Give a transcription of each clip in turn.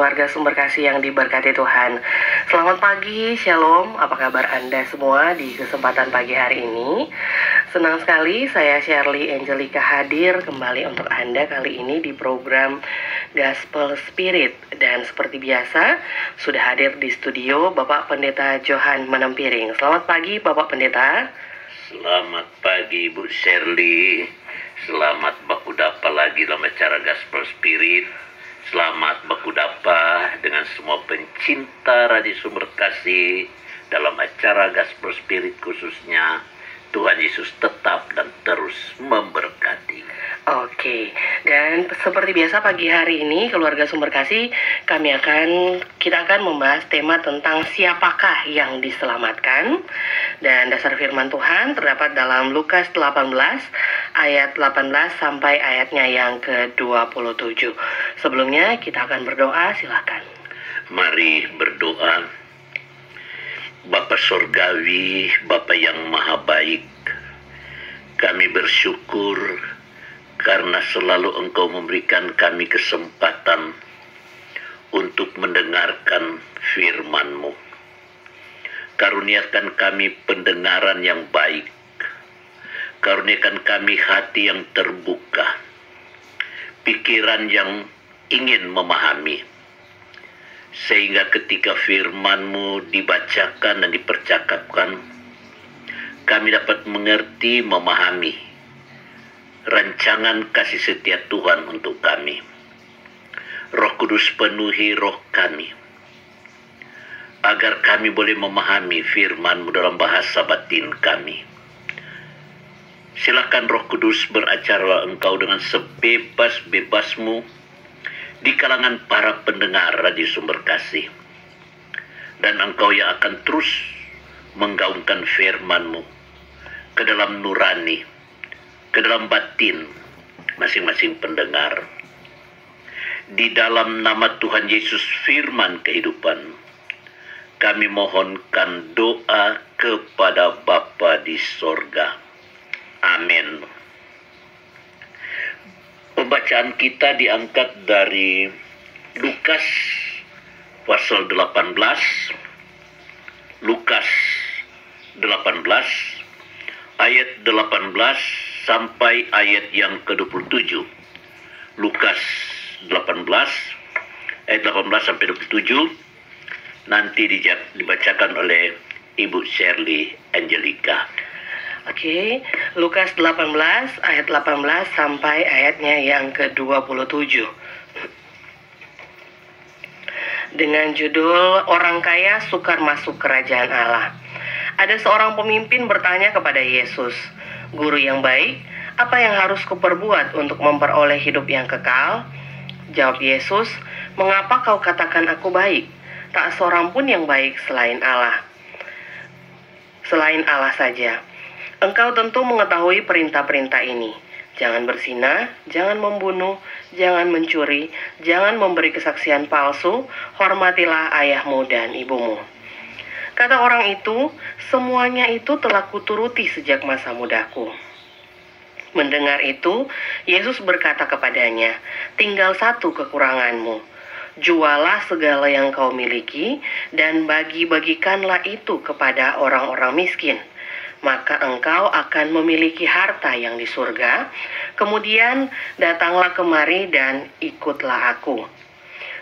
keluarga Sumber Kasih yang diberkati Tuhan. Selamat pagi, Shalom. Apa kabar Anda semua di kesempatan pagi hari ini? Senang sekali saya Shirley Angelica hadir kembali untuk Anda kali ini di program Gospel Spirit. Dan seperti biasa, sudah hadir di studio Bapak Pendeta Johan Menempiring. Selamat pagi Bapak Pendeta. Selamat pagi Bu Shirley. Selamat baku dapa lagi dalam acara Gospel Spirit. Selamat baku dapa dengan semua pencinta Radio Sumber Kasih dalam acara Gospel Spirit khususnya. Tuhan Yesus tetap dan terus memberkati. Oke, dan seperti biasa pagi hari ini keluarga Sumber Kasih kita akan membahas tema tentang siapakah yang diselamatkan. Dan dasar firman Tuhan terdapat dalam Lukas 18 ayat 18 sampai ayatnya yang ke-27. Sebelumnya kita akan berdoa, silakan. Mari berdoa. Bapa Sorgawi, Bapa yang Maha Baik, kami bersyukur karena selalu Engkau memberikan kami kesempatan untuk mendengarkan firman-Mu. Karuniakan kami pendengaran yang baik, karuniakan kami hati yang terbuka, pikiran yang ingin memahami, sehingga ketika firman-Mu dibacakan dan dipercakapkan, kami dapat mengerti, memahami rancangan kasih setia Tuhan untuk kami. Roh Kudus penuhi roh kami, agar kami boleh memahami firman-Mu dalam bahasa batin kami. Silakan Roh Kudus beracara Engkau dengan sebebas-bebas-Mu di kalangan para pendengar Radio Sumber Kasih. Dan Engkau yang akan terus menggaungkan firman-Mu ke dalam nurani, ke dalam batin masing-masing pendengar. Di dalam nama Tuhan Yesus firman kehidupan, kami mohonkan doa kepada Bapa di sorga. Amin. Pembacaan kita diangkat dari Lukas pasal 18. Lukas 18 ayat 18 sampai ayat yang ke-27. Lukas 18 ayat 18 sampai 27 nanti dibacakan oleh Ibu Shirley Angelica. Oke, Lukas 18 ayat 18 sampai ayatnya yang ke-27. Dengan judul Orang Kaya Sukar Masuk Kerajaan Allah. Ada seorang pemimpin bertanya kepada Yesus, "Guru yang baik, apa yang harus kuperbuat untuk memperoleh hidup yang kekal?" Jawab Yesus, "Mengapa kau katakan aku baik? Tak seorang pun yang baik selain Allah. Selain Allah saja. Engkau tentu mengetahui perintah-perintah ini. Jangan berzina, jangan membunuh, jangan mencuri, jangan memberi kesaksian palsu, hormatilah ayahmu dan ibumu." Kata orang itu, "Semuanya itu telah kuturuti sejak masa mudaku." Mendengar itu, Yesus berkata kepadanya, "Tinggal satu kekuranganmu. Jualah segala yang kau miliki dan bagi-bagikanlah itu kepada orang-orang miskin. Maka engkau akan memiliki harta yang di surga. Kemudian datanglah kemari dan ikutlah aku."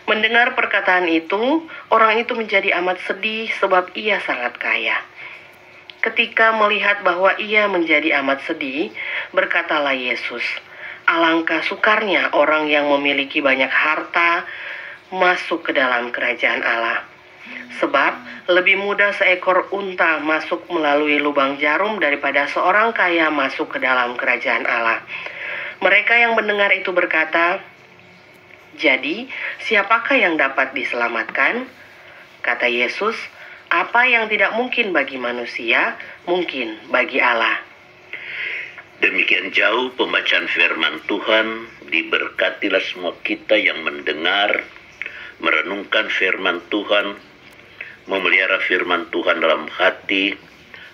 Mendengar perkataan itu, orang itu menjadi amat sedih sebab ia sangat kaya. Ketika melihat bahwa ia menjadi amat sedih, berkatalah Yesus, "Alangkah sukarnya orang yang memiliki banyak harta masuk ke dalam kerajaan Allah. Sebab lebih mudah seekor unta masuk melalui lubang jarum daripada seorang kaya masuk ke dalam kerajaan Allah." Mereka yang mendengar itu berkata, "Jadi, siapakah yang dapat diselamatkan?" Kata Yesus, "Apa yang tidak mungkin bagi manusia, mungkin bagi Allah." Demikian jauh pembacaan firman Tuhan. Diberkatilah semua kita yang mendengar, merenungkan firman Tuhan, memelihara firman Tuhan dalam hati,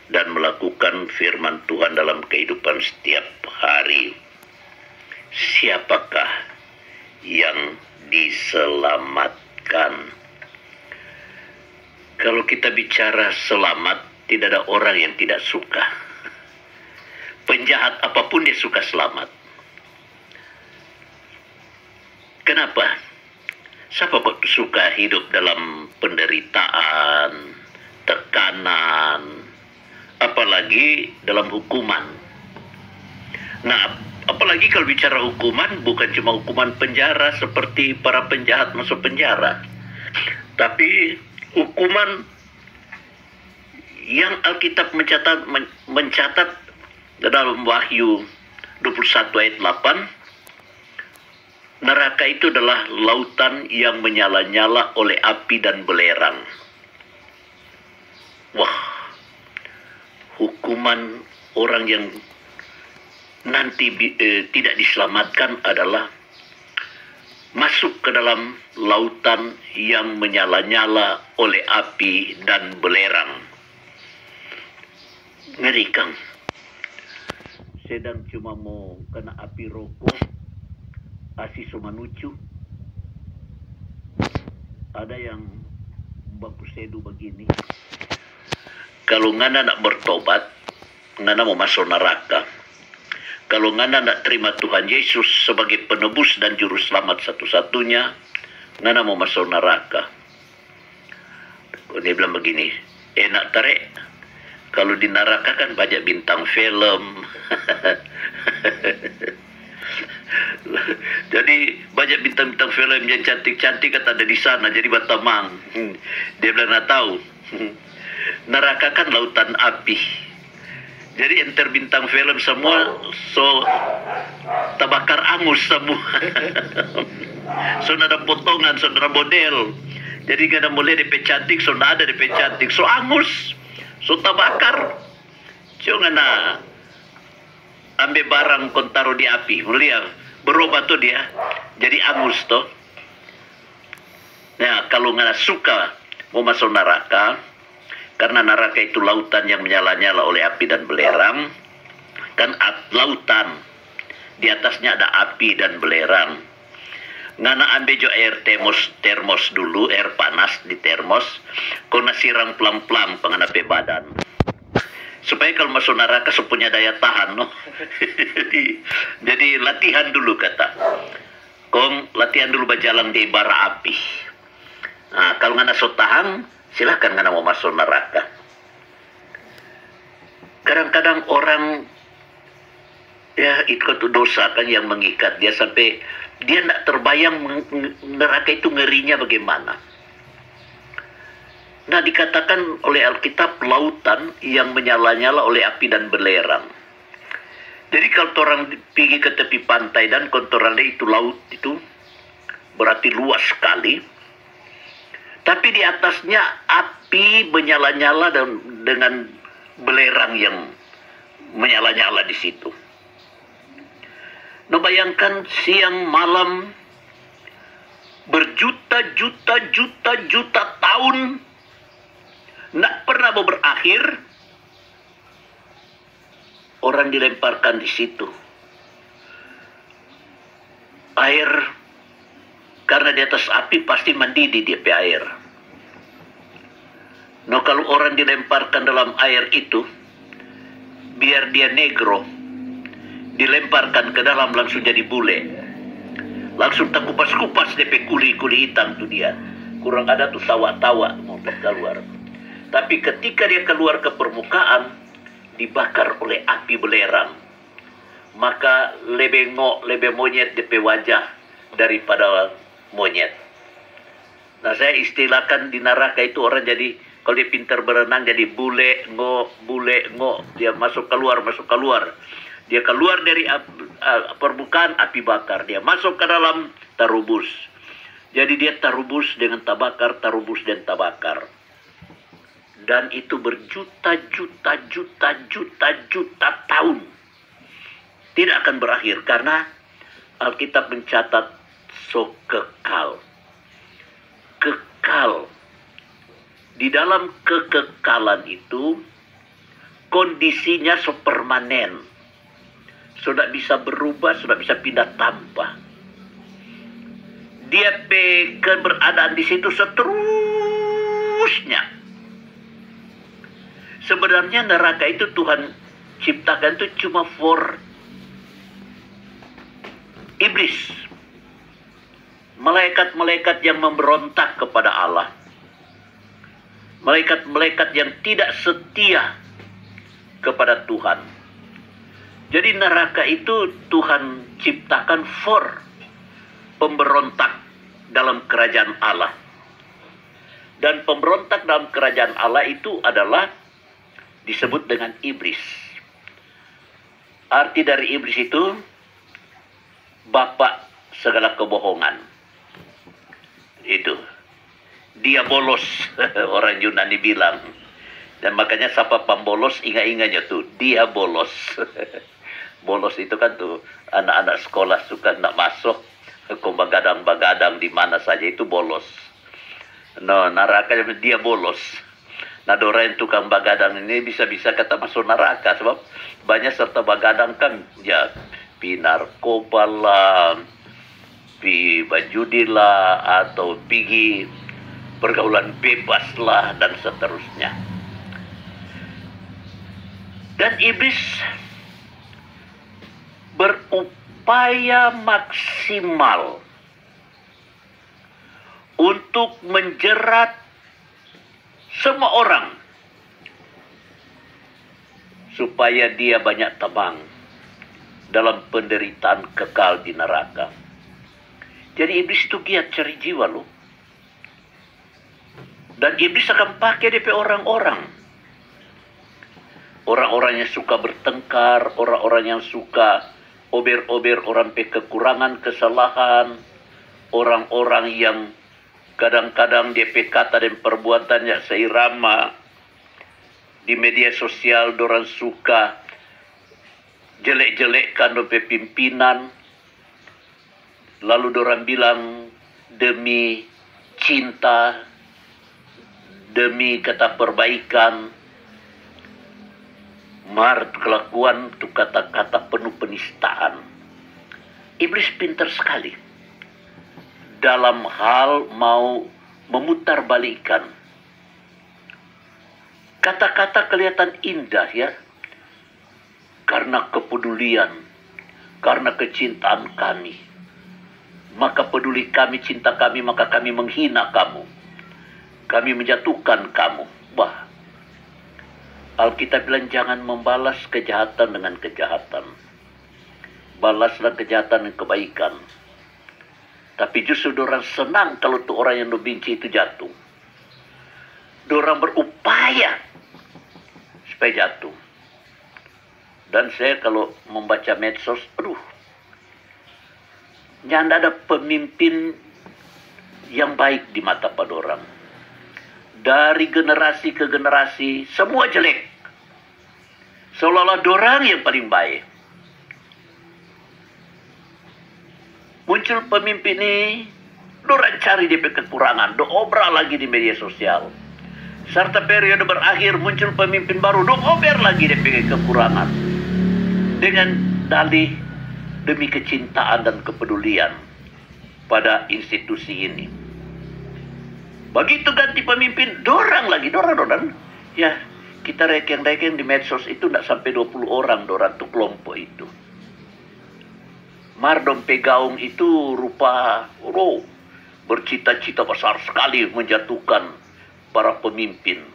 dan melakukan firman Tuhan dalam kehidupan setiap hari. Siapakah yang diselamatkan? mengerikan. Kalau kita bicara selamat, tidak ada orang yang tidak suka. Penjahat apapun dia suka selamat. Kenapa? Siapa kok suka hidup dalam penderitaan, tekanan, apalagi dalam hukuman. Nah, apalagi kalau bicara hukuman, bukan cuma hukuman penjara seperti para penjahat masuk penjara, tapi hukuman yang Alkitab mencatat dalam Wahyu 21 ayat 8, neraka itu adalah lautan yang menyala-nyala oleh api dan belerang. Wah, hukuman orang yang nanti tidak diselamatkan adalah masuk ke dalam lautan yang menyala-nyala oleh api dan belerang. Ngerikan. Sedang cuma mau kena api rokok, asi sumanucu. Ada yang baku sedu begini. Kalau ngana nak bertobat, ngana mau masuk neraka. Kalau ngana nak terima Tuhan Yesus sebagai penebus dan juru selamat satu-satunya, ngana mau masuk neraka. Dia bilang begini, enak tarik. Kalau di neraka kan banyak bintang film. Jadi banyak bintang-bintang film yang cantik-cantik kata ada di sana, jadi batamang. Dia bilang nak tahu. Neraka kan lautan api. Jadi enter bintang film semua so terbakar angus semua. So ada potongan, so ada model. Jadi kada boleh DP cantik, so ada DP cantik, so angus, so terbakar. Jangan ambil barang kon taruh di api, melihat berubah tuh dia jadi angus tuh. Nah, kalau nggak suka mau masuk neraka, karena neraka itu lautan yang menyala-nyala oleh api dan belerang, kan lautan di atasnya ada api dan belerang. Ngana ambil jo air termos dulu, air panas di termos, kau siram pelan-pelan pengenapi badan. Supaya kalau masuk neraka punya daya tahan, no? jadi latihan dulu kata. Kong latihan dulu berjalan di bara api. Nah, kalau ngana so tahan, silahkan ngana mau masuk neraka. Kadang-kadang orang ya ikut dosa kan yang mengikat dia sampai dia tidak terbayang neraka itu ngerinya bagaimana. Nah, dikatakan oleh Alkitab lautan yang menyala-nyala oleh api dan belerang. Jadi kalau orang pergi ke tepi pantai dan kontoran itu laut itu berarti luas sekali. Tapi di atasnya api menyala-nyala dan dengan belerang yang menyala-nyala di situ. Nah, bayangkan siang malam berjuta-juta tahun nak pernah mau berakhir, orang dilemparkan di situ. Air, karena di atas api pasti mendidih dia pe air. No, kalau orang dilemparkan dalam air itu, biar dia negro, dilemparkan ke dalam langsung jadi bule. Langsung tak kupas-kupas dia pe kuli-kuli hitam tu dia. Kurang ada tuh tawa-tawa mau keluar. Tapi ketika dia keluar ke permukaan, dibakar oleh api belerang. Maka lebih monyet DP wajah daripada monyet. Nah, saya istilahkan di neraka itu orang jadi, kalau dia pintar berenang jadi bule ngo. Dia masuk keluar. Dia keluar dari permukaan, api bakar. Dia masuk ke dalam, tarubus. Jadi dia tarubus dengan tabakar, tarubus dan tabakar. Dan itu berjuta-juta tahun. Tidak akan berakhir karena Alkitab mencatat so kekal. Kekal. Di dalam kekekalan itu kondisinya so permanen. Sudah bisa berubah, sudah bisa pindah tambah. dia keberadaan di situ seterusnya. Sebenarnya neraka itu Tuhan ciptakan itu cuma for iblis. Malaikat-malaikat yang memberontak kepada Allah. Malaikat-malaikat yang tidak setia kepada Tuhan. Jadi neraka itu Tuhan ciptakan for pemberontak dalam kerajaan Allah. Dan pemberontak dalam kerajaan Allah itu adalah disebut dengan iblis. Arti dari iblis itu bapak segala kebohongan. Itu diabolos orang Yunani bilang. Dan makanya siapa pembolos ingat-ingatnya tuh diabolos. Bolos itu kan tuh anak-anak sekolah suka nak masuk ke bagadang-bagadang di mana saja itu bolos. No, neraka dia bolos. Nah, orang yang tukang bagadang ini bisa-bisa kata masuk neraka sebab banyak serta bagadang kan ya pi narkoba lah, pi bajudi lah, atau pergi pergaulan bebas lah dan seterusnya. Dan iblis berupaya maksimal untuk menjerat semua orang supaya dia banyak terbang dalam penderitaan kekal di neraka. Jadi iblis itu giat cari jiwa loh. Dan iblis akan pakai DP orang-orang. Orang-orang yang suka bertengkar, orang-orang yang suka ober-ober orang pe kekurangan, kesalahan, orang-orang yang kadang-kadang DP kata dan perbuatannya seirama. Di media sosial dorang suka jelek-jelekkan DP pimpinan. Lalu dorang bilang demi cinta, demi kata perbaikan. Kelakuan itu kata-kata penuh penistaan. Iblis pintar sekali dalam hal mau memutarbalikkan. Kata-kata kelihatan indah ya, karena kepedulian, karena kecintaan kami. Maka peduli kami, cinta kami, maka kami menghina kamu. Kami menjatuhkan kamu. Wah, Alkitab bilang jangan membalas kejahatan dengan kejahatan. Balaslah kejahatan dengan kebaikan. Tapi justru dorang senang kalau tuh orang yang dibenci itu jatuh. Dorang berupaya supaya jatuh. Dan saya kalau membaca medsos, nyanda ada pemimpin yang baik di mata pada orang. Dari generasi ke generasi, semua jelek. Seolah-olah dorang yang paling baik. Muncul pemimpin ini, dorang cari DP kekurangan, obral lagi di media sosial. Serta periode berakhir, muncul pemimpin baru, ober lagi DP kekurangan. Dengan dalih demi kecintaan dan kepedulian pada institusi ini. Begitu ganti pemimpin, dorang lagi. Ya, kita rekeng-rekeng di medsos itu tidak sampai 20 orang dorang tuh kelompok itu. Mardom Pegaung itu rupa bercita-cita besar sekali menjatuhkan para pemimpin.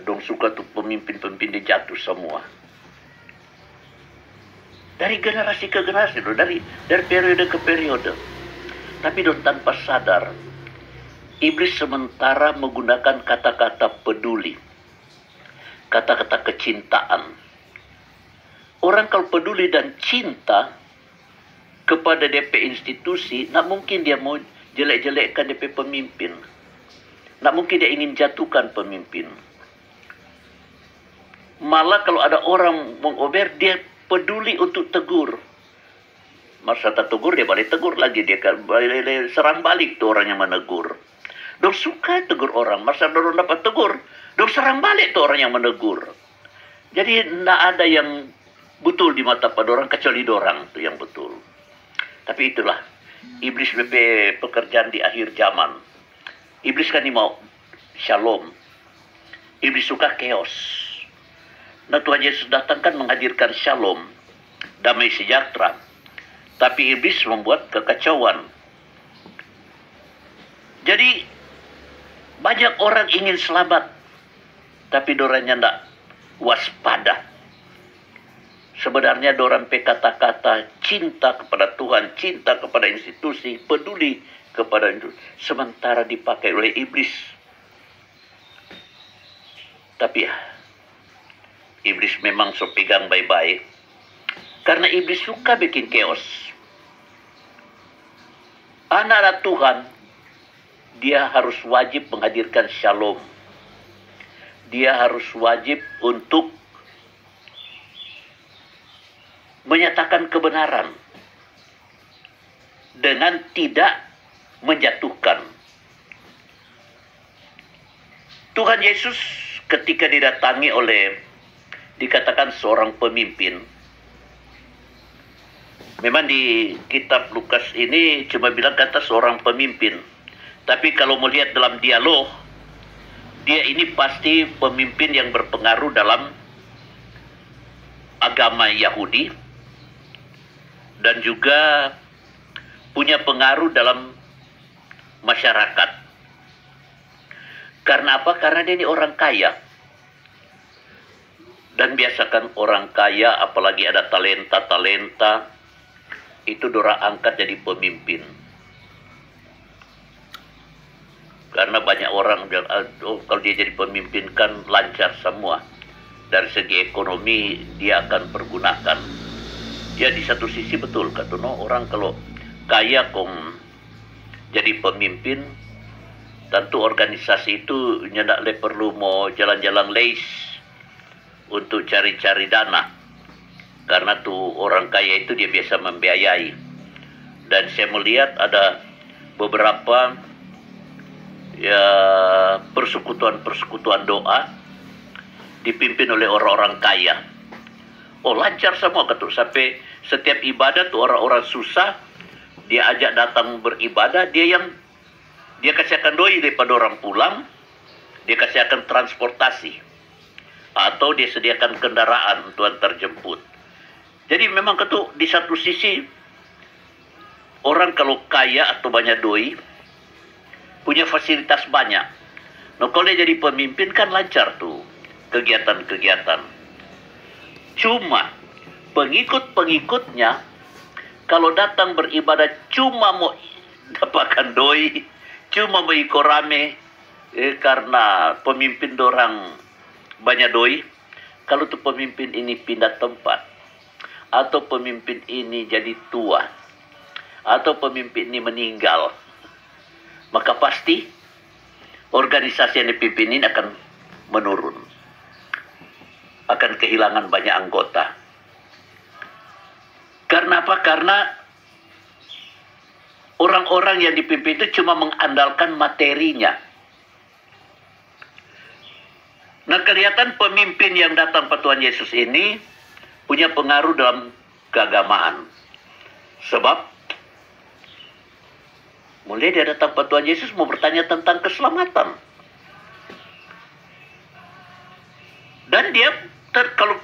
Dong suka tuh pemimpin-pemimpin dijatuh semua. Dari generasi ke generasi, dari periode ke periode. Tapi dong tanpa sadar, iblis sementara menggunakan kata-kata peduli, kata-kata kecintaan. Orang kalau peduli dan cinta kepada DP institusi, nak mungkin dia mau jelek-jelekkan DP pemimpin. Nak mungkin dia ingin jatuhkan pemimpin. Malah kalau ada orang mengober, dia peduli untuk tegur. Masa tak tegur, dia balik tegur lagi. Dia balik serang balik tuh orang yang menegur. Dong suka tegur orang. Masa dorong dapat tegur, dong serang balik tuh orang yang menegur. Jadi tidak ada yang betul di mata pada orang kecuali dorang tuh yang betul. Tapi itulah Iblis BP pekerjaan di akhir zaman. Iblis kan ini mau shalom. Iblis suka chaos. Nah, Tuhan Yesus datang kan menghadirkan shalom, damai sejahtera. Tapi iblis membuat kekacauan. Jadi banyak orang ingin selamat, tapi dorangnya tidak waspada. Sebenarnya dorang kata-kata cinta kepada Tuhan, cinta kepada institusi, peduli kepada itu, sementara dipakai oleh iblis. Tapi ya, iblis memang so pegang baik-baik, karena iblis suka bikin chaos. Anak Tuhan, dia harus wajib menghadirkan shalom. Dia harus wajib untuk menyatakan kebenaran dengan tidak menjatuhkan. Tuhan Yesus ketika didatangi oleh, dikatakan seorang pemimpin. Memang di kitab Lukas ini cuma bilang kata seorang pemimpin. Tapi kalau melihat dalam dialog, dia ini pasti pemimpin yang berpengaruh dalam agama Yahudi. Dan juga punya pengaruh dalam masyarakat. Karena apa? Karena dia ini orang kaya. Dan biasakan orang kaya, apalagi ada talenta-talenta, itu dorang angkat jadi pemimpin. Karena banyak orang bilang, oh, kalau dia jadi pemimpin kan lancar semua. Dari segi ekonomi dia akan pergunakan. Ya di satu sisi betul, kata no, orang kalau kaya kong jadi pemimpin, tentu organisasi itu nyedak le perlu mau jalan-jalan leis untuk cari-cari dana. Karena tuh orang kaya itu dia biasa membiayai. Dan saya melihat ada beberapa ya persekutuan doa dipimpin oleh orang-orang kaya. Oh, lancar semua ketuk. Sampai setiap ibadah tuh orang-orang susah dia ajak datang beribadah, dia kasih akan doi daripada orang pulang, dia kasih akan transportasi atau dia sediakan kendaraan untuk antar jemput. Jadi memang ketuk di satu sisi orang kalau kaya atau banyak doi punya fasilitas banyak. Nah, kalau dia jadi pemimpin kan lancar tuh kegiatan-kegiatan. Cuma pengikut-pengikutnya kalau datang beribadah cuma mau dapatkan doi, cuma mau ikut rame karena pemimpin dorang banyak doi. Kalau tuh pemimpin ini pindah tempat, atau pemimpin ini jadi tua, atau pemimpin ini meninggal, maka pasti organisasi yang dipimpin ini akan menurun. Akan kehilangan banyak anggota. Karena apa? Karena orang-orang yang dipimpin itu cuma mengandalkan materinya. Nah, kelihatan pemimpin yang datang ke Tuhan Yesus ini punya pengaruh dalam keagamaan. Sebab mulai dia datang ke Tuhan Yesus mau bertanya tentang keselamatan. Dan dia kalau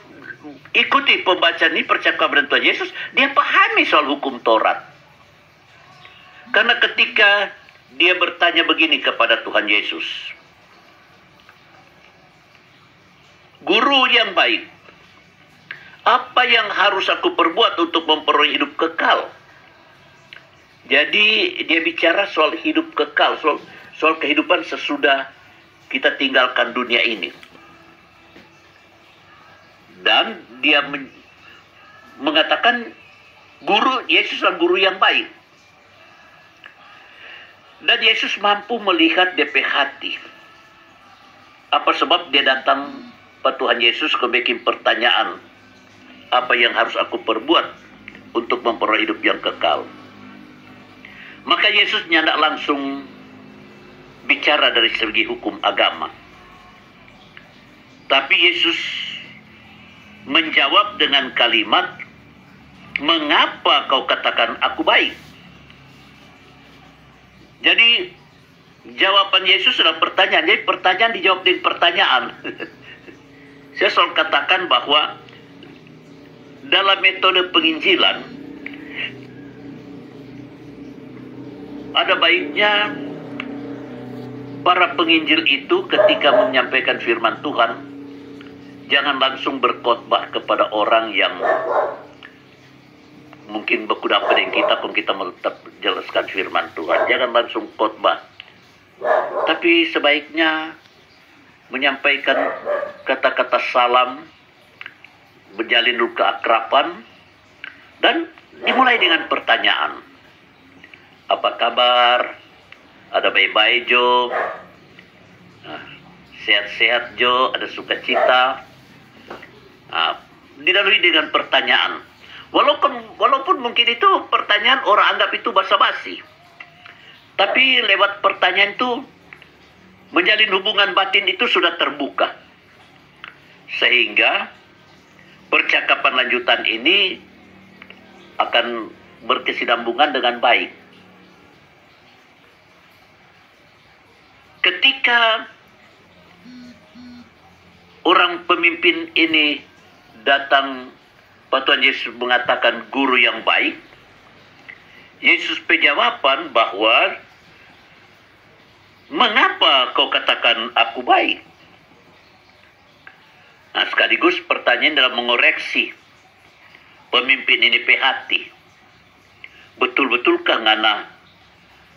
ikuti pembacaan ini, percakapan Tuhan Yesus, dia pahami soal hukum Taurat. Karena ketika dia bertanya begini kepada Tuhan Yesus, Guru yang baik, apa yang harus aku perbuat untuk memperoleh hidup kekal? Jadi dia bicara soal hidup kekal, soal kehidupan sesudah kita tinggalkan dunia ini. Dan dia mengatakan Yesus adalah guru yang baik. Dan Yesus mampu melihat DP hati. Apa sebab dia datang ke Tuhan Yesus bikin pertanyaan, apa yang harus aku perbuat untuk memperoleh hidup yang kekal? Maka Yesus tidak langsung bicara dari segi hukum agama. Tapi Yesus menjawab dengan kalimat, mengapa kau katakan aku baik? Jadi jawaban Yesus adalah pertanyaan. Jadi pertanyaan dijawab dengan pertanyaan. Saya selalu katakan bahwa dalam metode penginjilan ada baiknya para penginjil itu ketika menyampaikan firman Tuhan jangan langsung berkhotbah kepada orang yang mungkin berkuda dengan kita pun kita tetap jelaskan firman Tuhan. Jangan langsung khotbah. Tapi sebaiknya menyampaikan kata-kata salam, menjalin keakraban, dan dimulai dengan pertanyaan. Apa kabar? Ada baik-baik Jo? Sehat-sehat Jo? Ada sukacita? Didahului dengan pertanyaan. Walaupun mungkin itu pertanyaan orang anggap itu basa-basi. Tapi lewat pertanyaan itu menjalin hubungan batin itu sudah terbuka. Sehingga percakapan lanjutan ini akan berkesinambungan dengan baik. Ketika orang pemimpin ini datang, Tuhan Yesus mengatakan guru yang baik. Yesus berjawaban bahwa mengapa kau katakan aku baik? Nah, sekaligus pertanyaan dalam mengoreksi pemimpin ini hati. Betul-betulkah ngana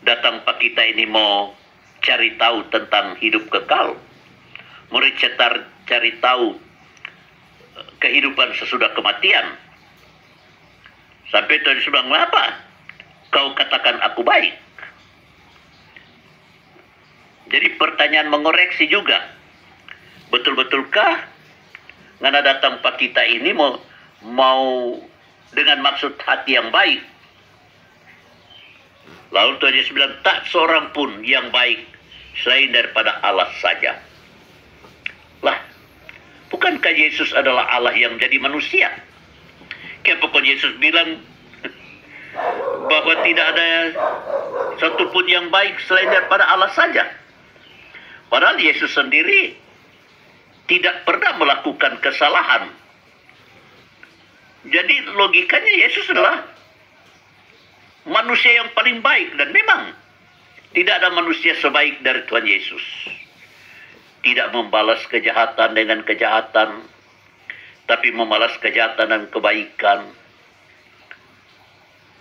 datang pak kita ini mau cari tahu tentang hidup kekal? Mau cari tahu kehidupan sesudah kematian. Sampai Tuhan Yesus bilang, apa? Kau katakan aku baik. Jadi pertanyaan mengoreksi juga. Betul-betulkah ngana datang pak kita ini mau dengan maksud hati yang baik? Lalu Tuhan Yesus bilang, tak seorang pun yang baik selain daripada Allah saja. Lah, bukankah Yesus adalah Allah yang menjadi manusia? Kenapa Yesus bilang bahwa tidak ada satupun yang baik selain daripada Allah saja? Padahal Yesus sendiri tidak pernah melakukan kesalahan. Jadi logikanya Yesus adalah manusia yang paling baik. Dan memang tidak ada manusia sebaik dari Tuhan Yesus. Tidak membalas kejahatan dengan kejahatan, tapi membalas kejahatan dan kebaikan.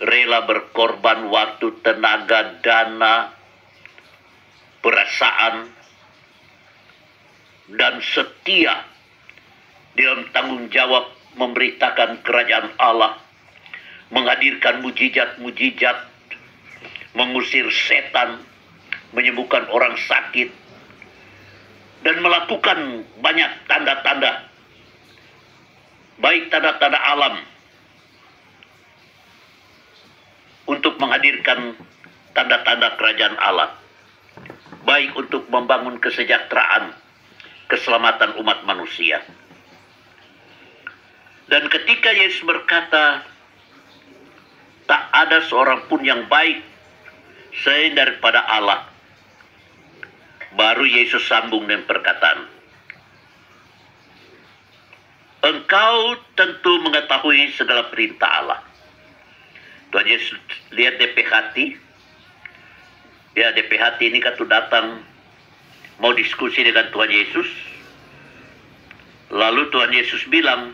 Rela berkorban waktu, tenaga, dana, perasaan, dan setia dalam tanggung jawab memberitakan kerajaan Allah, menghadirkan mujizat-mujizat, mengusir setan, menyembuhkan orang sakit, dan melakukan banyak tanda-tanda, baik tanda-tanda alam, untuk menghadirkan tanda-tanda kerajaan Allah, baik untuk membangun kesejahteraan, keselamatan umat manusia. Dan ketika Yesus berkata, tak ada seorang pun yang baik selain daripada Allah, baru Yesus sambung dengan perkataan, engkau tentu mengetahui segala perintah Allah. Tuhan Yesus lihat DP hati. Ya, DP hati ini kan tuh datang mau diskusi dengan Tuhan Yesus. Lalu Tuhan Yesus bilang,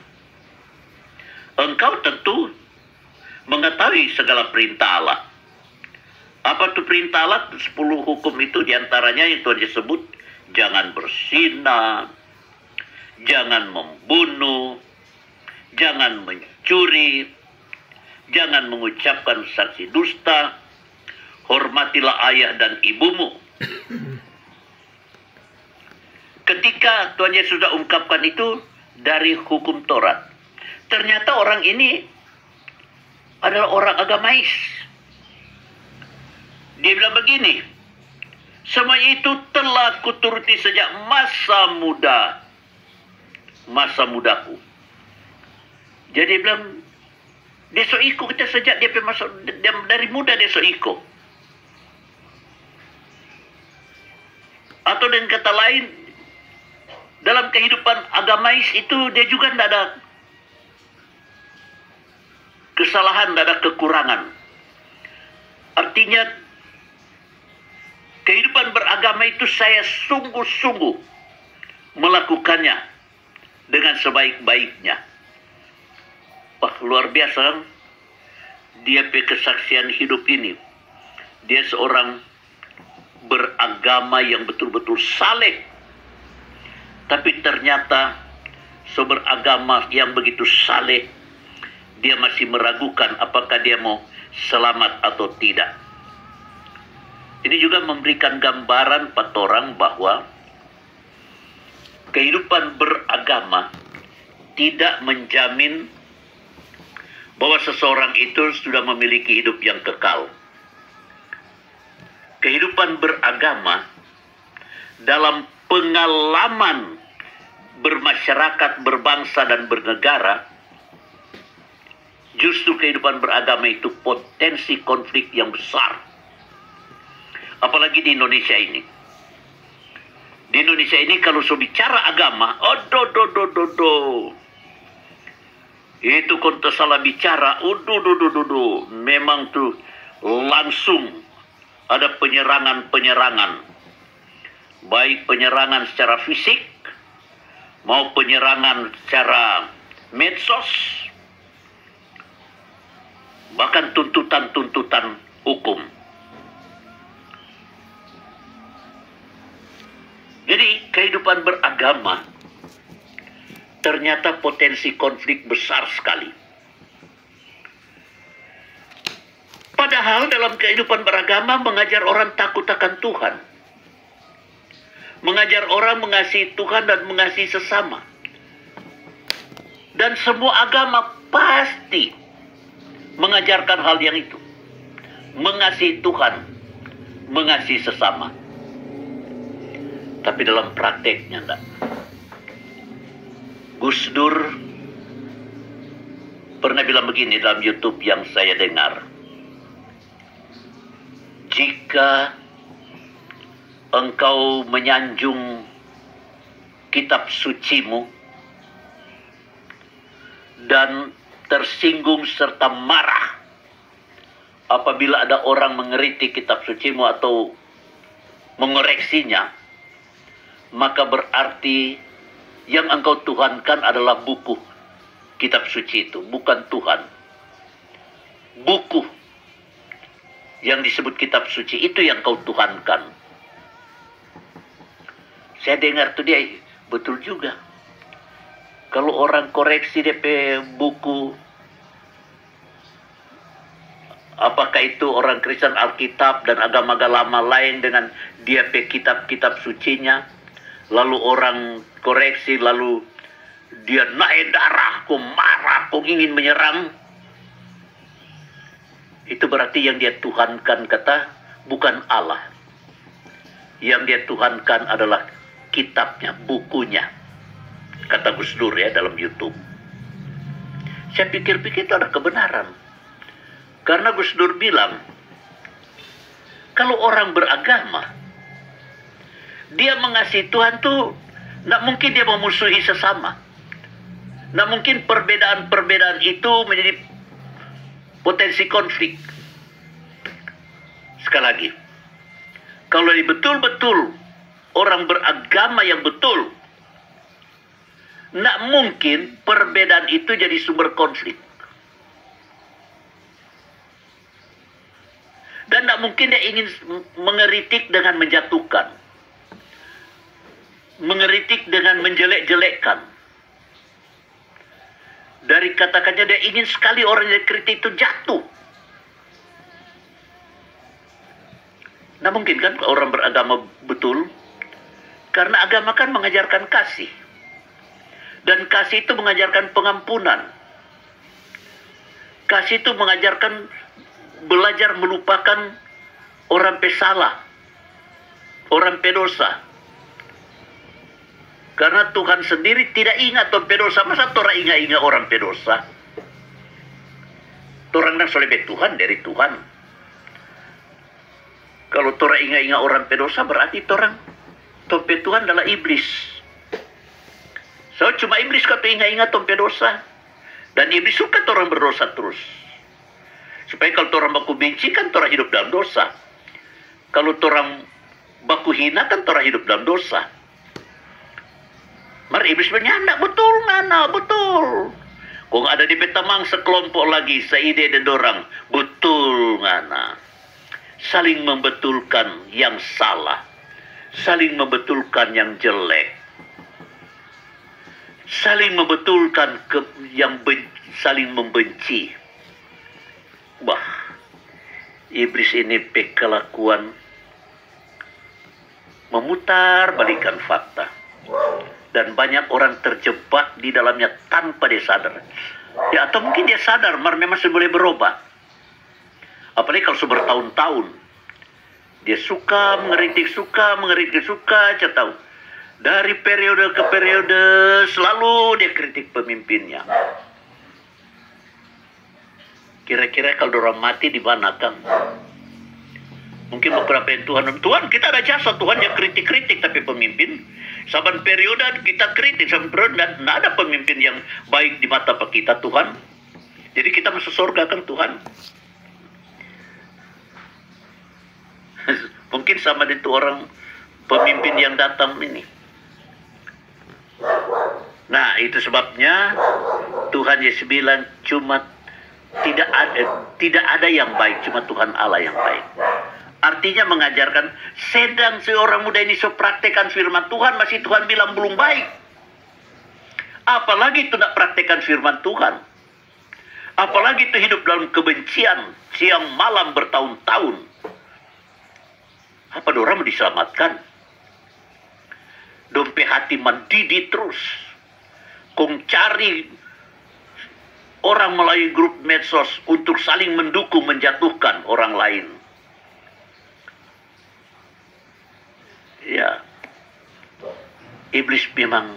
engkau tentu mengetahui segala perintah Allah. Apa tuh perintah Allah? 10 hukum itu diantaranya yang Tuhan Yesus sebut, jangan berzina, jangan membunuh, jangan mencuri, jangan mengucapkan saksi dusta, hormatilah ayah dan ibumu. Ketika Tuhan Yesus sudah ungkapkan itu dari hukum Taurat, ternyata orang ini adalah orang agamais. Dia bilang begini, semua itu telah kuturuti sejak masa mudaku. Jadi dia bilang, dia so ikut kita sejak dia dari muda dia so ikut. Atau dengan kata lain, dalam kehidupan agamais itu dia juga tidak ada kesalahan, tidak ada kekurangan. Artinya kehidupan beragama itu saya sungguh-sungguh melakukannya dengan sebaik-baiknya. Wah, luar biasa kan? Dia kesaksian hidup ini. Dia seorang beragama yang betul-betul saleh. Tapi ternyata seberagama yang begitu saleh, dia masih meragukan apakah dia mau selamat atau tidak. Ini juga memberikan gambaran pada orang bahwa kehidupan beragama tidak menjamin bahwa seseorang itu sudah memiliki hidup yang kekal. Kehidupan beragama dalam pengalaman bermasyarakat, berbangsa, dan bernegara, justru kehidupan beragama itu potensi konflik yang besar. Apalagi di Indonesia ini. Di Indonesia ini kalau bicara agama, itu kalau salah bicara, memang tuh langsung ada penyerangan-penyerangan. Baik penyerangan secara fisik, mau penyerangan secara medsos, bahkan tuntutan-tuntutan hukum. Jadi kehidupan beragama ternyata potensi konflik besar sekali. Padahal dalam kehidupan beragama mengajar orang takut akan Tuhan. Mengajar orang mengasihi Tuhan dan mengasihi sesama. Dan semua agama pasti mengajarkan hal yang itu. Mengasihi Tuhan, mengasihi sesama. Tapi dalam prakteknya enggak. Gus Dur pernah bilang begini dalam YouTube yang saya dengar. Jika engkau menyanjung kitab sucimu dan tersinggung serta marah apabila ada orang mengeritik kitab sucimu atau mengoreksinya, maka berarti yang engkau tuhankan adalah buku kitab suci itu, bukan Tuhan. Buku yang disebut kitab suci itu yang kau tuhankan. Saya dengar tuh dia betul juga. Kalau orang koreksi DP buku, apakah itu orang Kristen Alkitab dan agama-agama lain dengan dia pe kitab-kitab sucinya, lalu orang koreksi, lalu dia naik darah, kok marah, kok ingin menyerang, itu berarti yang dia tuhankan kata bukan Allah. Yang dia tuhankan adalah kitabnya, bukunya. Kata Gus Dur ya dalam YouTube. Saya pikir-pikir itu ada kebenaran. Karena Gus Dur bilang, kalau orang beragama, dia mengasihi Tuhan tuh, tidak mungkin dia memusuhi sesama. Tidak mungkin perbedaan-perbedaan itu menjadi potensi konflik. Sekali lagi, kalau betul-betul orang beragama yang betul, tidak mungkin perbedaan itu jadi sumber konflik. Dan tidak mungkin dia ingin mengeritik dengan menjatuhkan. Mengeritik dengan menjelek-jelekkan. Dari kata-katanya dia ingin sekali orang yang kritik itu jatuh. Nah mungkin kan orang beragama betul. Karena agama kan mengajarkan kasih. Dan kasih itu mengajarkan pengampunan. Kasih itu mengajarkan belajar melupakan orang pesalah. Orang pedosa. Karena Tuhan sendiri tidak ingat orang pedosa. Masa orang ingat-ingat orang pedosa? Orang yang lebih Tuhan dari Tuhan. Kalau orang ingat-ingat orang pedosa berarti orang Tompe Tuhan adalah iblis. So cuma iblis kata ingat-ingat tompe dosa. Dan iblis suka orang berdosa terus. Supaya kalau orang baku benci kan orang hidup dalam dosa. Kalau orang baku hina kan orang hidup dalam dosa. Mari iblis menyanda, betul mana, betul. Kung ada di petamang sekelompok lagi, seide dan dorang, betul ngana. Saling membetulkan yang salah. Saling membetulkan yang jelek. Saling membetulkan saling membenci. Wah, iblis ini kelakuan memutar balikan fakta. Dan banyak orang terjebak di dalamnya tanpa dia sadar. Ya, atau mungkin dia sadar, memang masih boleh berubah. Apalagi kalau bertahun-tahun. Dia suka mengeritik, saya tahu. Dari periode ke periode, selalu dia kritik pemimpinnya. Kira-kira kalau orang mati di mana, Kang? Mungkin beberapa yang Tuhan kita ada jasa, Tuhan yang kritik-kritik, tapi pemimpin saban periode kita kritik, saban periode dan tidak ada pemimpin yang baik di mata kita, Tuhan. Jadi kita masuk surga kan, Tuhan. Mungkin sama itu orang pemimpin yang datang ini. Nah, itu sebabnya Tuhan Yesus bilang cuma tidak ada yang baik, cuma Tuhan Allah yang baik. Artinya mengajarkan, sedang seorang muda ini praktekan firman Tuhan, masih Tuhan bilang belum baik. Apalagi itu nak praktekan firman Tuhan. Apalagi itu hidup dalam kebencian, siang malam bertahun-tahun. Apa orang mau diselamatkan? Dompe hati mendidih terus. Kong cari orang melalui grup medsos untuk saling mendukung, menjatuhkan orang lain. Ya, iblis memang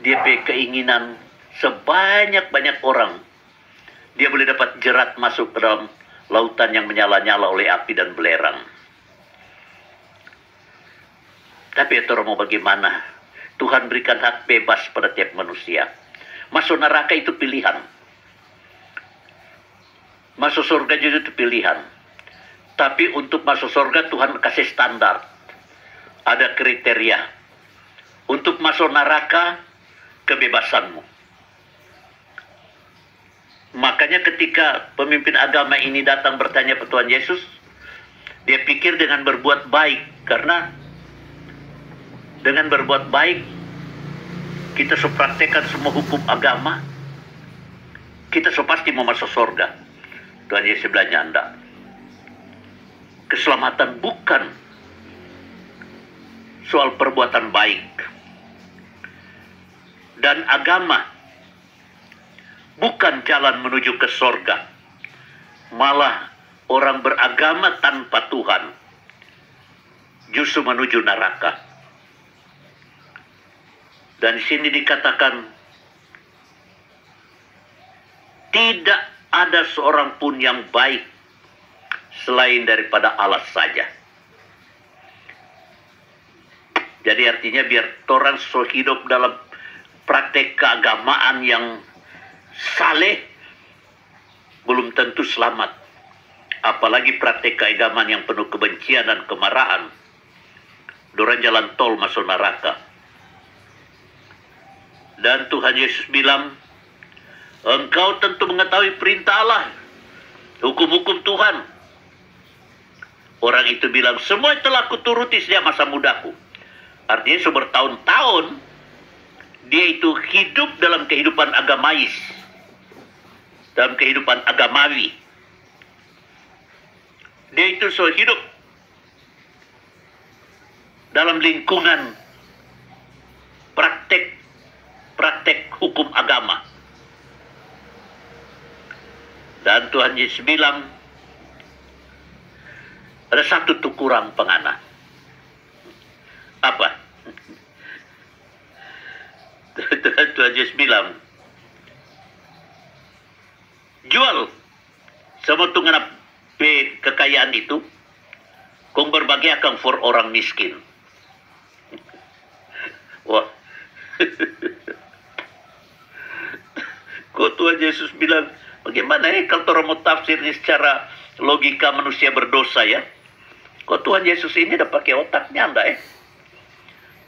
dia punya keinginan sebanyak-banyak orang. Dia boleh dapat jerat masuk ke dalam lautan yang menyala-nyala oleh api dan belerang. Tapi itu mau bagaimana? Tuhan berikan hak bebas pada tiap manusia. Masuk neraka itu pilihan. Masuk surga juga itu pilihan. Tapi untuk masuk surga Tuhan kasih standar. Ada kriteria. Untuk masuk neraka, kebebasanmu. Makanya ketika pemimpin agama ini datang bertanya ke Tuhan Yesus, dia pikir dengan berbuat baik. Karena dengan berbuat baik, kita praktekkan semua hukum agama, kita pasti mau masuk surga. Tuhan Yesus bilang enggak. Keselamatan bukan soal perbuatan baik. Dan agama bukan jalan menuju ke surga. Malah orang beragama tanpa Tuhan justru menuju neraka. Dan di sini dikatakan tidak ada seorang pun yang baik selain daripada Allah saja. Jadi artinya biar orang hidup dalam praktek keagamaan yang saleh belum tentu selamat. Apalagi praktek keagamaan yang penuh kebencian dan kemarahan. Dorang jalan tol masuk neraka. Dan Tuhan Yesus bilang, engkau tentu mengetahui perintah Allah, hukum-hukum Tuhan. Orang itu bilang, semua telah kuturuti sejak masa mudaku. Artinya bertahun-tahun, dia itu hidup dalam kehidupan agamais. Dalam kehidupan agamawi. Dia itu hidup dalam lingkungan praktek hukum agama. Dan Tuhan Yesus bilang, ada satu tu kurang pengana. Apa? Tuhan Yesus bilang, jual semua tu ngana kekayaan itu, kong berbagi akan for orang miskin. Wah, kok Tuhan Yesus bilang, bagaimana ya kalau orang mau tafsir ini secara logika manusia berdosa ya? Kok Tuhan Yesus ini udah pakai otaknya enggak ya?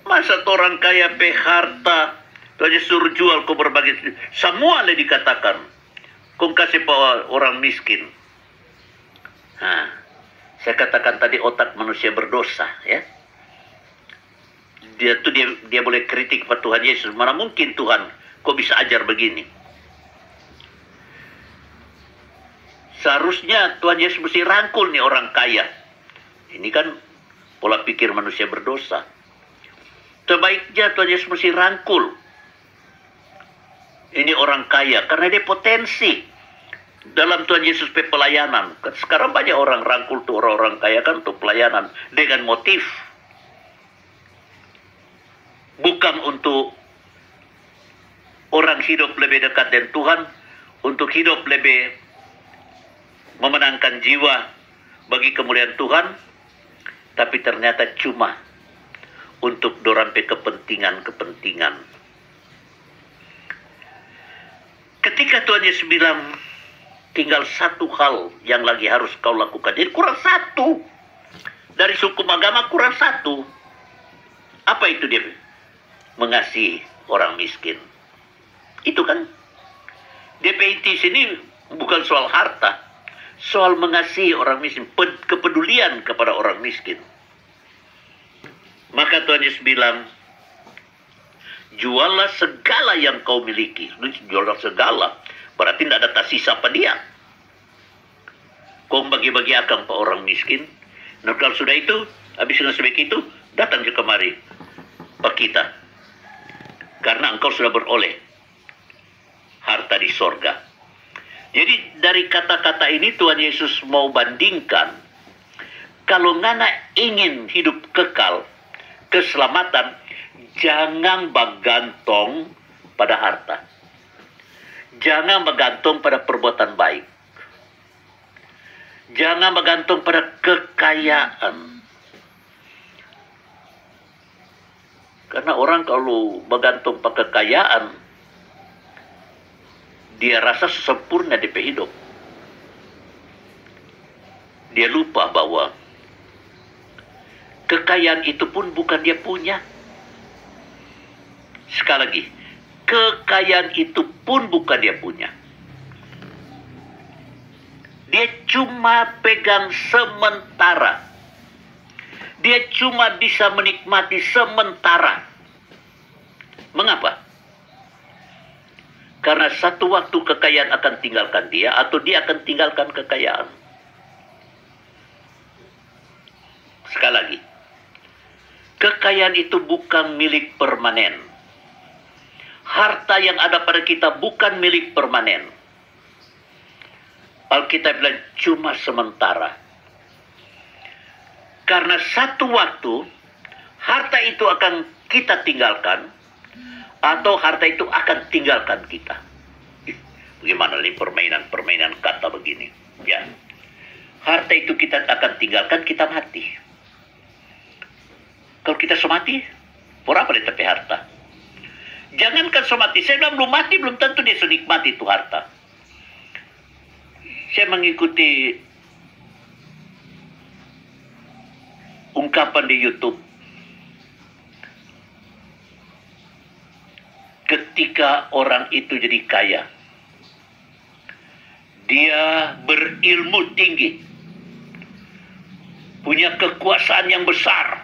Masa orang kaya harta, Tuhan Yesus suruh jual kau berbagi, semua le dikatakan, kau kasih orang miskin. Nah, saya katakan tadi otak manusia berdosa ya. Dia boleh kritik pada Tuhan Yesus. Mana mungkin Tuhan kok bisa ajar begini? Seharusnya Tuhan Yesus mesti rangkul nih orang kaya. Ini kan pola pikir manusia berdosa. Sebaiknya Tuhan Yesus mesti rangkul ini orang kaya karena dia potensi dalam Tuhan Yesus pelayanan. Sekarang banyak orang rangkul tuh orang-orang kaya kan untuk pelayanan dengan motif bukan untuk orang hidup lebih dekat dengan Tuhan, untuk hidup lebih memenangkan jiwa bagi kemuliaan Tuhan, tapi ternyata cuma untuk dorang pe kepentingan-kepentingan. Ketika Tuhan Yesus bilang, tinggal satu hal yang lagi harus kau lakukan. Jadi kurang satu. Dari hukum agama kurang satu. Apa itu dia? Mengasihi orang miskin. Itu kan. DP inti sini bukan soal harta. Soal mengasihi orang miskin. Kepedulian kepada orang miskin. Maka Tuhan Yesus bilang, juallah segala yang kau miliki. Juallah segala. Berarti tidak ada tersisa pada dia. Kau bagi-bagi akan ke orang miskin. Nah kalau sudah itu, habis dengan sebaik itu, datang ke kemari. Pak kita. Karena engkau sudah beroleh harta di sorga. Jadi dari kata-kata ini Tuhan Yesus mau bandingkan. Kalau ngana ingin hidup kekal, keselamatan, jangan bergantung pada harta. Jangan bergantung pada perbuatan baik. Jangan bergantung pada kekayaan. Karena orang kalau bergantung pada kekayaan, dia rasa sempurna di hidup. Dia lupa bahwa kekayaan itu pun bukan dia punya. Sekali lagi, kekayaan itu pun bukan dia punya. Dia cuma pegang sementara. Dia cuma bisa menikmati sementara. Mengapa? Karena satu waktu kekayaan akan tinggalkan dia atau dia akan tinggalkan kekayaan. Sekali lagi, kekayaan itu bukan milik permanen. Harta yang ada pada kita bukan milik permanen. Alkitab bilang cuma sementara. Karena satu waktu, harta itu akan kita tinggalkan, atau harta itu akan tinggalkan kita. Bagaimana nih permainan kata begini? Ya, harta itu kita akan tinggalkan, kita mati. Kalau kita semati, por apa dia tapi harta? Jangankan semati, saya bilang belum mati, belum tentu dia senikmati itu harta. Saya mengikuti ungkapan di YouTube. Ketika orang itu jadi kaya, dia berilmu tinggi, punya kekuasaan yang besar,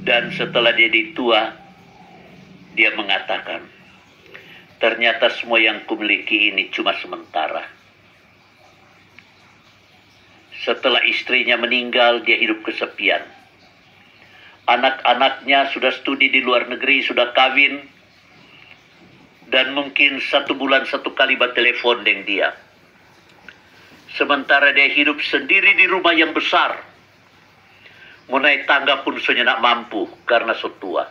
dan setelah dia ditua, dia mengatakan, ternyata semua yang kumiliki ini cuma sementara. Setelah istrinya meninggal, dia hidup kesepian. Anak-anaknya sudah studi di luar negeri, sudah kawin, dan mungkin 1 bulan 1 kali bertelepon dengan dia. Sementara dia hidup sendiri di rumah yang besar. Mau naik tangga pun sudah tidak mampu karena sudah tua.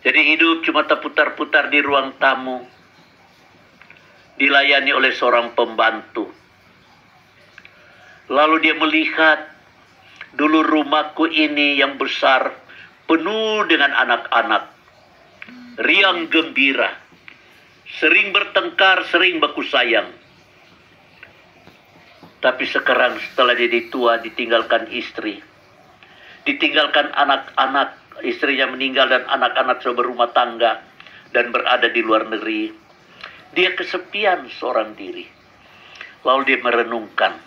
Jadi hidup cuma terputar-putar di ruang tamu, dilayani oleh seorang pembantu. Lalu dia melihat Dulu rumahku ini yang besar, penuh dengan anak-anak, riang gembira, sering bertengkar, sering baku sayang. Tapi sekarang setelah jadi tua, ditinggalkan istri, ditinggalkan anak-anak, istrinya meninggal dan anak-anak sudah berumah tangga dan berada di luar negeri. Dia kesepian seorang diri. Lalu dia merenungkan,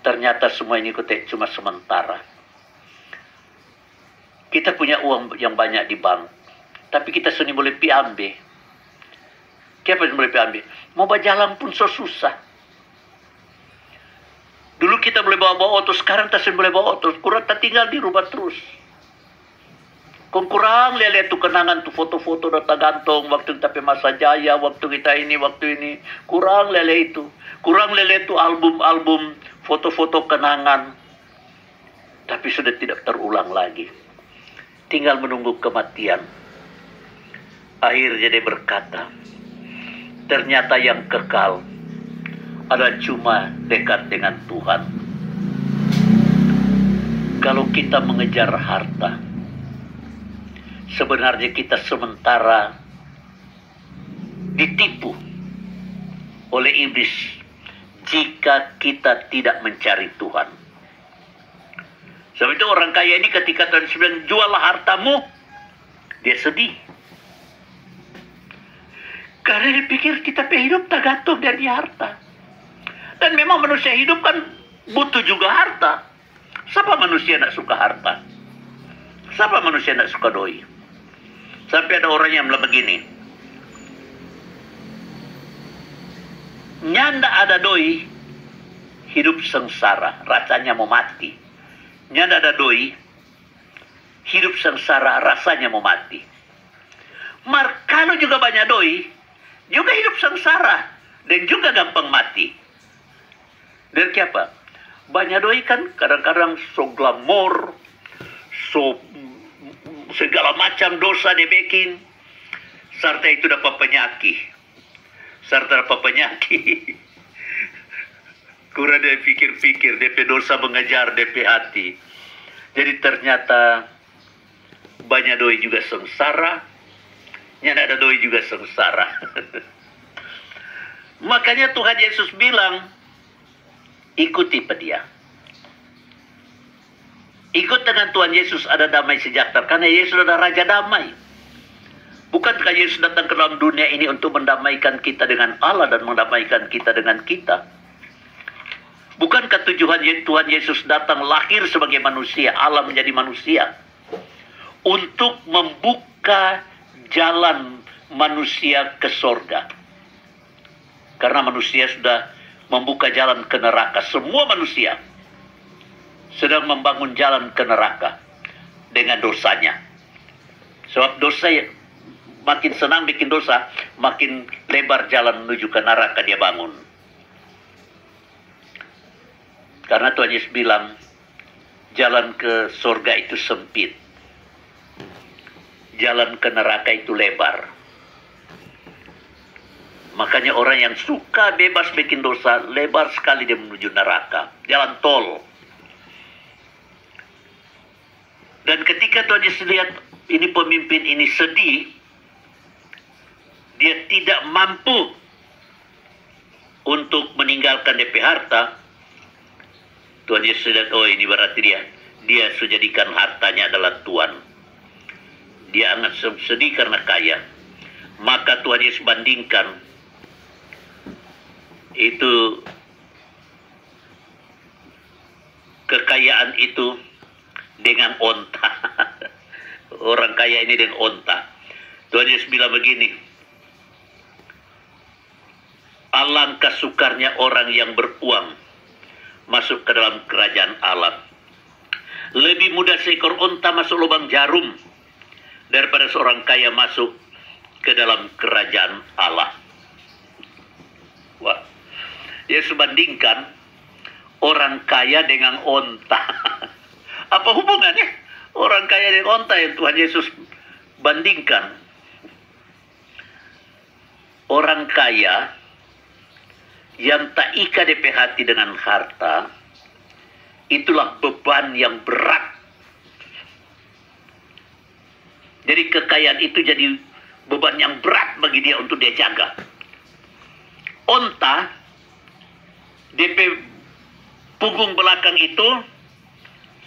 ternyata semua ini cuma sementara. Kita punya uang yang banyak di bank, tapi kita sini boleh piambe. Siapa yang boleh piambe? Mau berjalan pun susah. Dulu kita boleh bawa oto, sekarang tak boleh bawa oto. Kurang tak tinggal di rumah terus. Kurang lihat tuh kenangan tuh foto-foto data gantung waktu kita masa jaya, waktu kita ini, waktu ini. Kurang lele itu. Kurang lele itu album-album foto-foto kenangan. Tapi sudah tidak terulang lagi. Tinggal menunggu kematian. Akhirnya dia berkata, ternyata yang kekal adalah cuma dekat dengan Tuhan. Kalau kita mengejar harta, sebenarnya kita sementara ditipu oleh iblis jika kita tidak mencari Tuhan. Sebab itu orang kaya ini ketika Tuhan bilang, juallah hartamu, dia sedih. Karena dia pikir kita hidup tak gantung dari harta. Dan memang manusia hidup kan butuh juga harta. Siapa manusia nak suka harta? Siapa manusia nak suka doi? Sampai ada orang yang bilang begini, nyanda ada doi, hidup sengsara, rasanya mau mati. Nyanda ada doi, hidup sengsara, rasanya mau mati. Kalau juga banyak doi, juga hidup sengsara, dan juga gampang mati. Dan siapa? Banyak doi kan kadang-kadang so glamor, so segala macam dosa dia bikin. Serta itu dapat penyakit. Kurang dia pikir-pikir, DP dosa mengejar DP hati. Jadi ternyata banyak doi juga sengsara, nyada ada doi juga sengsara. Makanya Tuhan Yesus bilang, ikuti dia. Ikut dengan Tuhan Yesus ada damai sejahtera. Karena Yesus adalah Raja Damai. Bukankah Yesus datang ke dalam dunia ini untuk mendamaikan kita dengan Allah dan mendamaikan kita dengan kita? Bukankah tujuan Tuhan Yesus datang lahir sebagai manusia, Allah menjadi manusia, untuk membuka jalan manusia ke sorga? Karena manusia sudah membuka jalan ke neraka. Semua manusia sedang membangun jalan ke neraka dengan dosanya. Sebab dosa, makin senang bikin dosa, makin lebar jalan menuju ke neraka dia bangun. Karena Tuhan Yesus bilang, jalan ke surga itu sempit, jalan ke neraka itu lebar. Makanya orang yang suka bebas bikin dosa, lebar sekali dia menuju neraka. Jalan tol. Dan ketika Tuhan Yesus lihat ini pemimpin ini sedih, dia tidak mampu untuk meninggalkan DP harta. Tuhan Yesus lihat, oh ini berarti dia sudah jadikan hartanya adalah Tuhan. Dia sangat sedih karena kaya. Maka Tuhan Yesus bandingkan itu kekayaan itu dengan onta. Orang kaya ini dengan onta. Tuhan Yesus bilang begini, alangkah sukarnya orang yang beruang masuk ke dalam kerajaan Allah. Lebih mudah seekor onta masuk lubang jarum daripada seorang kaya masuk ke dalam kerajaan Allah. Wah, Yesus bandingkan orang kaya dengan onta. Apa hubungannya orang kaya dengan onta yang Tuhan Yesus bandingkan? Orang kaya yang tak ikat DP hati dengan harta, itulah beban yang berat. Jadi kekayaan itu jadi beban yang berat bagi dia untuk dia jaga. Onta, DP punggung belakang itu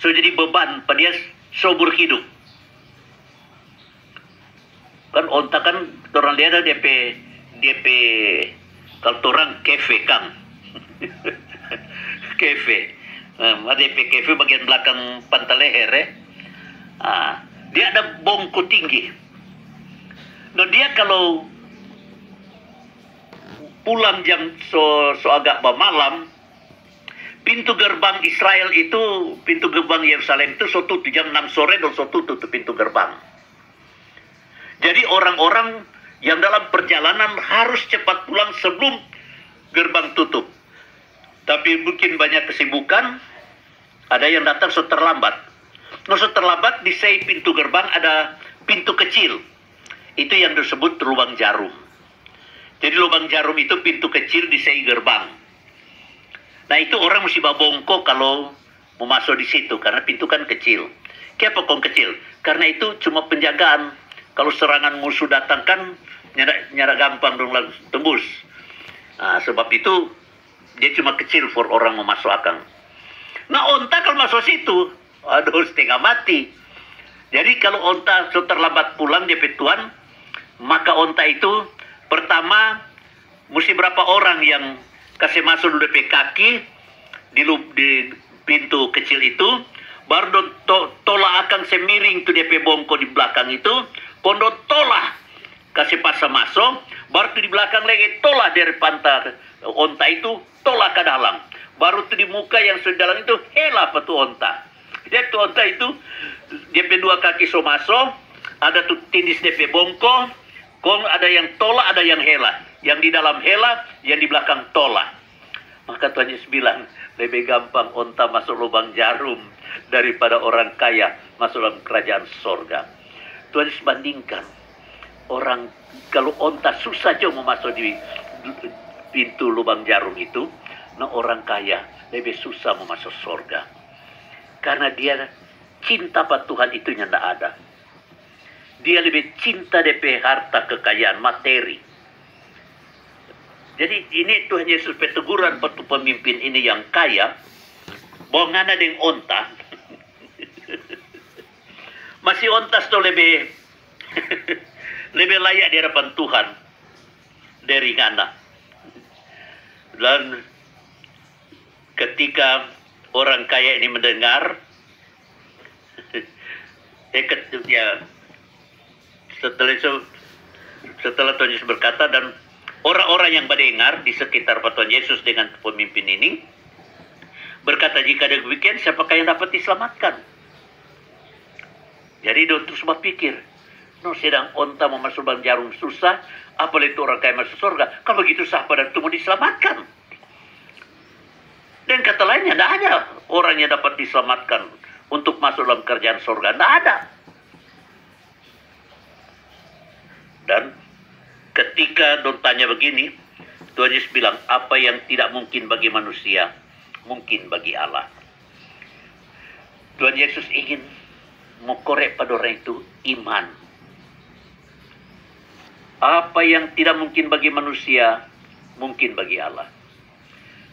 so jadi beban pada dia seumur hidup. Kan onta kan orang dia ada DP kalau orang kefe kang. Kefe. DP kefe bagian belakang pantai leher dia ada bongko tinggi. Nah dia kalau pulang jam so agak malam, pintu gerbang Israel itu, pintu gerbang Yerusalem itu so tutup jam 6 sore dan so tutup pintu gerbang. Jadi orang-orang yang dalam perjalanan harus cepat pulang sebelum gerbang tutup. Tapi mungkin banyak kesibukan, ada yang datang so terlambat. Nah, so terlambat di sei pintu gerbang ada pintu kecil. Itu yang disebut lubang jarum. Jadi lubang jarum itu pintu kecil di sei gerbang. Nah itu orang mesti babongko kalau mau masuk di situ karena pintu kan kecil. Kenapa kok kecil? Karena itu cuma penjagaan. Kalau serangan musuh datang kan nyara gampang dong tembus. Nah, sebab itu dia cuma kecil for orang mau masuk akang. Nah onta kalau masuk situ, aduh setengah mati. Jadi kalau onta terlambat pulang dia petuan, maka onta itu pertama mesti berapa orang yang kasih masuk DP kaki di pintu kecil itu, baru tolak akan semiring tu DP bongko di belakang itu, kondo tolak kasih pasang masuk, baru tu di belakang lagi tolak dari pantai onta itu tolak ke dalam, baru tu di muka yang sudah dalam itu hela petu onta. Jadi tu onta itu DP dua kaki so masuk, ada tu tindis DP bongko, ada yang tolak, ada yang hela. Yang di dalam hela, yang di belakang tolak. Maka Tuhan Yesus bilang, lebih gampang onta masuk lubang jarum daripada orang kaya masuk dalam kerajaan sorga. Tuhan Yesus bandingkan, orang kalau onta susah jauh mau masuk di pintu lubang jarum itu, nah orang kaya lebih susah mau masuk sorga. Karena dia cinta pada Tuhan itu yang tidak ada. Dia lebih cinta DP harta kekayaan materi. Jadi ini Tuhan Yesus peteguran pada pemimpin ini yang kaya, bahwa ngana dengan onta, masih ontas tuh lebih lebih layak di hadapan Tuhan dari ngana. Dan ketika orang kaya ini mendengar, setelah Tuhan Yesus berkata, dan orang-orang yang mendengar di sekitar Tuhan Yesus dengan pemimpin ini berkata, jika ada demikian, siapakah yang dapat diselamatkan? Jadi dia terus berpikir, no, sedang onta mau masuk lubang jarum susah, apalagi itu orang kaya masuk surga. Kalau begitu siapa dan itu mau diselamatkan? Dan kata lainnya, tidak ada orang yang dapat diselamatkan untuk masuk dalam kerajaan surga. Tidak ada. Dan ketika Don tanya begini, Tuhan Yesus bilang, apa yang tidak mungkin bagi manusia, mungkin bagi Allah. Tuhan Yesus ingin mengkorek pada orang itu iman. Apa yang tidak mungkin bagi manusia, mungkin bagi Allah.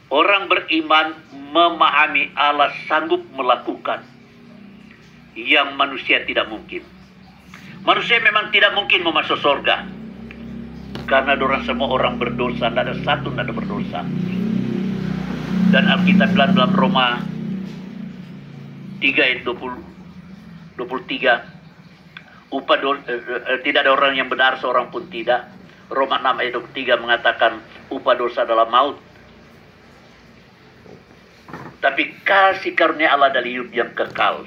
Orang beriman memahami Allah sanggup melakukan yang manusia tidak mungkin. Manusia memang tidak mungkin masuk surga. Karena dorang semua orang berdosa, tidak ada satu tidak ada berdosa. Dan Alkitab bilang dalam Roma 3 ayat 23, tidak ada orang yang benar, seorang pun tidak. Roma 6 ayat 23 mengatakan upah dosa adalah maut. Tapi kasih karunia Allah dari hidup yang kekal.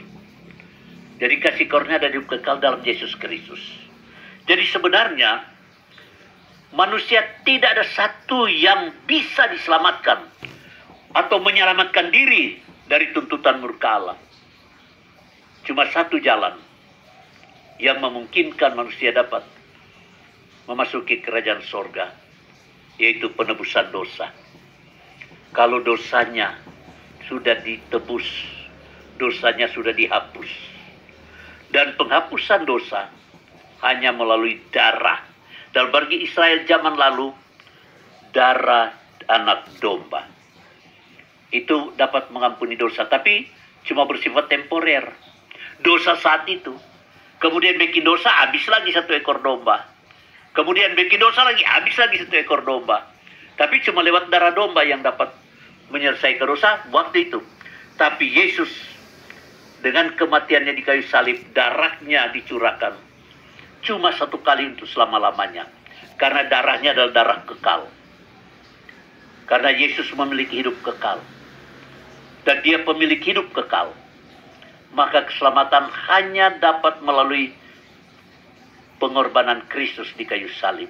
Jadi kasih karunia dari hidup kekal dalam Yesus Kristus. Jadi sebenarnya manusia tidak ada satu yang bisa diselamatkan atau menyelamatkan diri dari tuntutan murka Allah. Cuma satu jalan yang memungkinkan manusia dapat memasuki kerajaan sorga, yaitu penebusan dosa. Kalau dosanya sudah ditebus, dosanya sudah dihapus. Dan penghapusan dosa hanya melalui darah. Dan bagi Israel zaman lalu, darah anak domba itu dapat mengampuni dosa, tapi cuma bersifat temporer. Dosa saat itu, kemudian bikin dosa, habis lagi 1 ekor domba. Kemudian bikin dosa lagi, habis lagi 1 ekor domba. Tapi cuma lewat darah domba yang dapat menyelesaikan dosa waktu itu. Tapi Yesus dengan kematiannya di kayu salib, darahnya dicurahkan cuma 1 kali untuk selama-lamanya. Karena darahnya adalah darah kekal. Karena Yesus memiliki hidup kekal. Dan dia pemilik hidup kekal. Maka keselamatan hanya dapat melalui pengorbanan Kristus di kayu salib.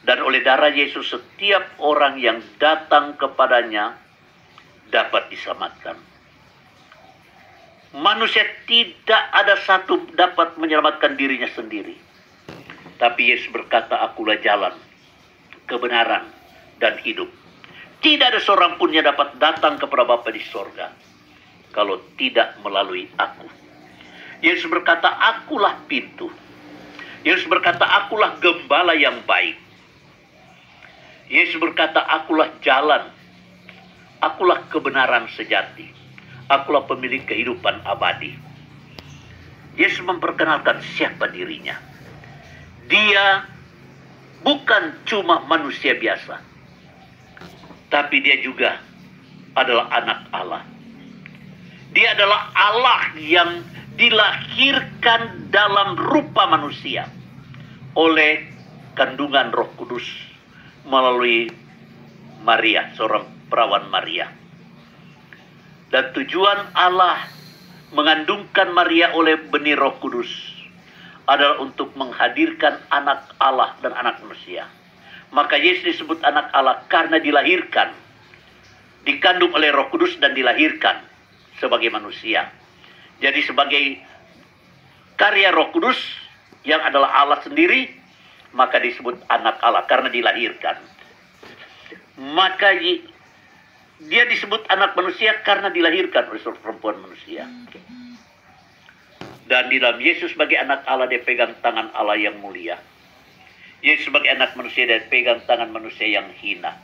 Dan oleh darah Yesus, setiap orang yang datang kepadanya dapat diselamatkan. Manusia tidak ada satu dapat menyelamatkan dirinya sendiri. Tapi Yesus berkata, akulah jalan, kebenaran, dan hidup. Tidak ada seorang pun yang dapat datang kepada Bapa di sorga kalau tidak melalui aku. Yesus berkata, akulah pintu. Yesus berkata, akulah gembala yang baik. Yesus berkata, akulah jalan. Akulah kebenaran sejati. Akulah pemilik kehidupan abadi. Yesus memperkenalkan siapa dirinya. Dia bukan cuma manusia biasa, tapi dia juga adalah anak Allah. Dia adalah Allah yang dilahirkan dalam rupa manusia oleh kandungan Roh Kudus melalui Maria, seorang perawan Maria. Dan tujuan Allah mengandungkan Maria oleh benih Roh Kudus adalah untuk menghadirkan anak Allah dan anak manusia. Maka Yesus disebut anak Allah karena dilahirkan, dikandung oleh Roh Kudus dan dilahirkan sebagai manusia. Jadi sebagai karya Roh Kudus yang adalah Allah sendiri, maka disebut anak Allah karena dilahirkan. Maka dia disebut anak manusia karena dilahirkan oleh seorang perempuan manusia. Dan di dalam Yesus sebagai anak Allah, dia pegang tangan Allah yang mulia. Yesus sebagai anak manusia, dia pegang tangan manusia yang hina.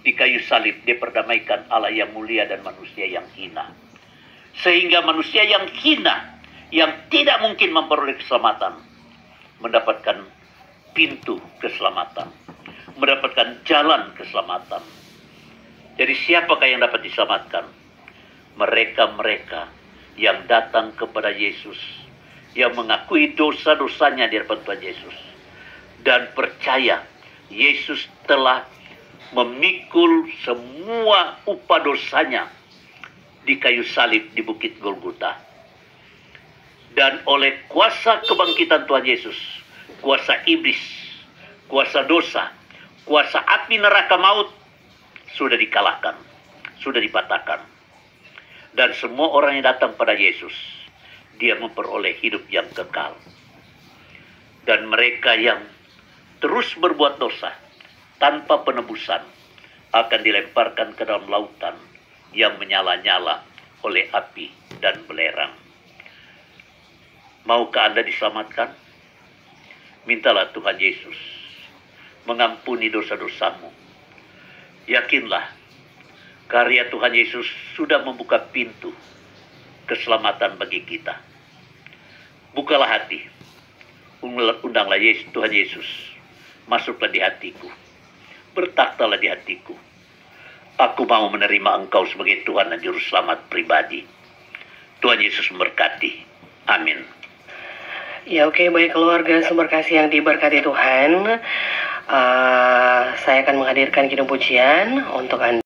Di kayu salib, dia perdamaikan Allah yang mulia dan manusia yang hina. Sehingga manusia yang hina, yang tidak mungkin memperoleh keselamatan, mendapatkan pintu keselamatan, mendapatkan jalan keselamatan. Jadi siapakah yang dapat diselamatkan? Mereka-mereka yang datang kepada Yesus, yang mengakui dosa-dosanya di hadapan Tuhan Yesus, dan percaya Yesus telah memikul semua upah dosanya di kayu salib di Bukit Golgota. Dan oleh kuasa kebangkitan Tuhan Yesus, kuasa iblis, kuasa dosa, kuasa api neraka maut sudah dikalahkan, sudah dipatahkan. Dan semua orang yang datang pada Yesus, dia memperoleh hidup yang kekal. Dan mereka yang terus berbuat dosa tanpa penebusan akan dilemparkan ke dalam lautan yang menyala-nyala oleh api dan belerang. Maukah Anda diselamatkan? Mintalah Tuhan Yesus mengampuni dosa-dosamu. Yakinlah, karya Tuhan Yesus sudah membuka pintu keselamatan bagi kita. Bukalah hati, undanglah Tuhan Yesus, masuklah di hatiku, bertakhtalah di hatiku. Aku mau menerima Engkau sebagai Tuhan dan Juru Selamat pribadi. Tuhan Yesus memberkati. Amin. Ya oke, baik keluarga sumber kasih yang diberkati Tuhan. Saya akan menghadirkan kidung pujian untuk Anda.